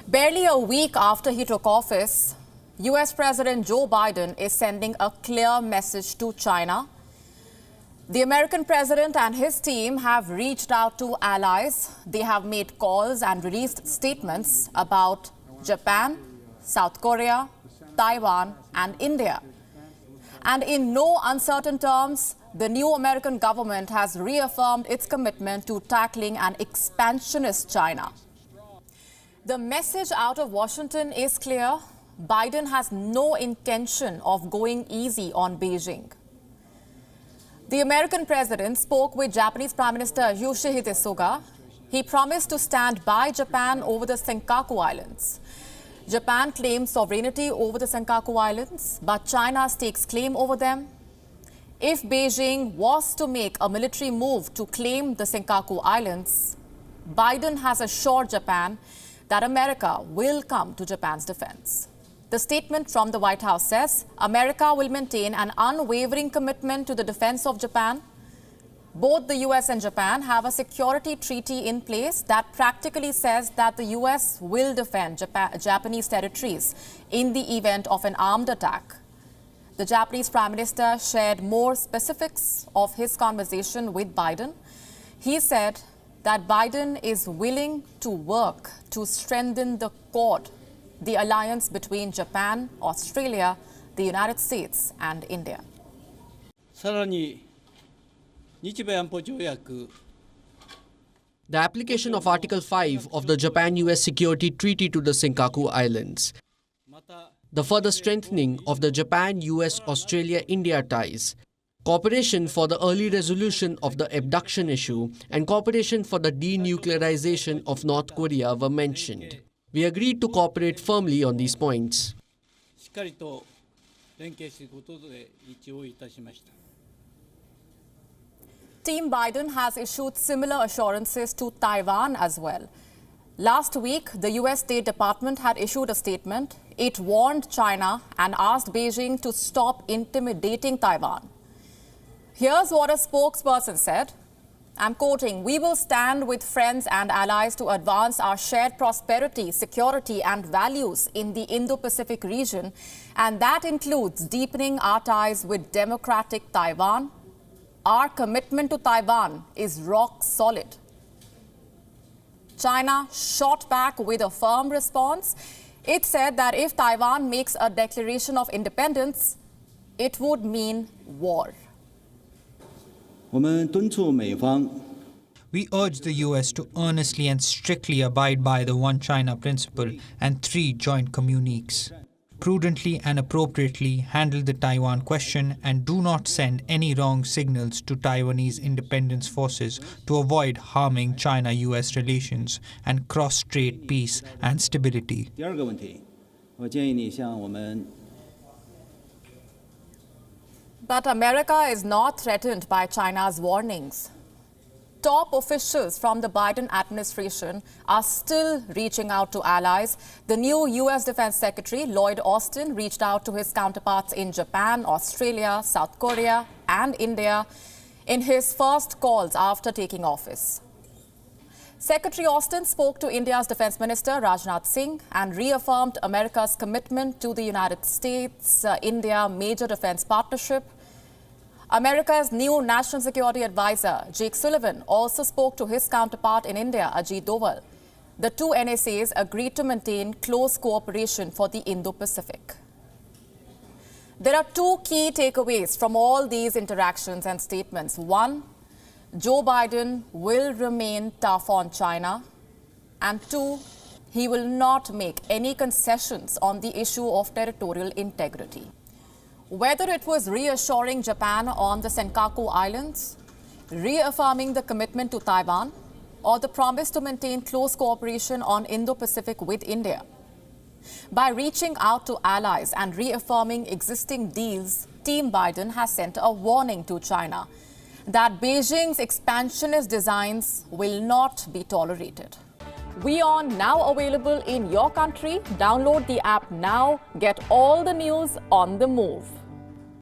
Barely a week after he took office, US President Joe Biden is sending a clear message to China. The American president and his team have reached out to allies. They have made calls and released statements about Japan, South Korea, Taiwan, and India. And in no uncertain terms, the new American government has reaffirmed its commitment to tackling an expansionist China. The message out of Washington is clear. Biden has no intention of going easy on Beijing. The American president spoke with Japanese Prime Minister Yoshihide Suga. He promised to stand by Japan over the Senkaku Islands. Japan claims sovereignty over the Senkaku Islands, but China stakes claim over them. If Beijing was to make a military move to claim the Senkaku Islands, Biden has assured Japan that America will come to Japan's defense. The statement from the White House says America will maintain an unwavering commitment to the defense of Japan. Both the US and Japan have a security treaty in place that practically says that the US will defend Japanese territories in the event of an armed attack. The Japanese Prime Minister shared more specifics of his conversation with Biden. He said that Biden is willing to work to strengthen the Quad, the alliance between Japan, Australia, the United States, and India. The application of Article 5 of the Japan-US Security Treaty to the Senkaku Islands, the further strengthening of the Japan-US-Australia-India ties, cooperation for the early resolution of the abduction issue, and cooperation for the denuclearization of North Korea were mentioned. We agreed to cooperate firmly on these points. Team Biden has issued similar assurances to Taiwan as well. Last week, the US State Department had issued a statement. It warned China and asked Beijing to stop intimidating Taiwan. Here's what a spokesperson said. I'm quoting, "We will stand with friends and allies to advance our shared prosperity, security, and values in the Indo-Pacific region, and that includes deepening our ties with democratic Taiwan. Our commitment to Taiwan is rock solid." China shot back with a firm response. It said that if Taiwan makes a declaration of independence, it would mean war. We urge the US to earnestly and strictly abide by the One China principle and 3 joint communiques. Prudently and appropriately handle the Taiwan question and do not send any wrong signals to Taiwanese independence forces to avoid harming China-US relations and cross-strait peace and stability. But America is not threatened by China's warnings. Top officials from the Biden administration are still reaching out to allies. The new US Defense Secretary, Lloyd Austin, reached out to his counterparts in Japan, Australia, South Korea, and India in his first calls after taking office. Secretary Austin spoke to India's Defense Minister Rajnath Singh and reaffirmed America's commitment to the United States-India major defense partnership. America's new National Security Advisor, Jake Sullivan, also spoke to his counterpart in India, Ajit Doval. The 2 NSAs agreed to maintain close cooperation for the Indo-Pacific. There are 2 key takeaways from all these interactions and statements. 1, Joe Biden will remain tough on China. And 2, he will not make any concessions on the issue of territorial integrity. Whether it was reassuring Japan on the Senkaku Islands, reaffirming the commitment to Taiwan, or the promise to maintain close cooperation on Indo-Pacific with India. By reaching out to allies and reaffirming existing deals, Team Biden has sent a warning to China that Beijing's expansionist designs will not be tolerated. WION now available in your country. Download the app now. Get all the news on the move.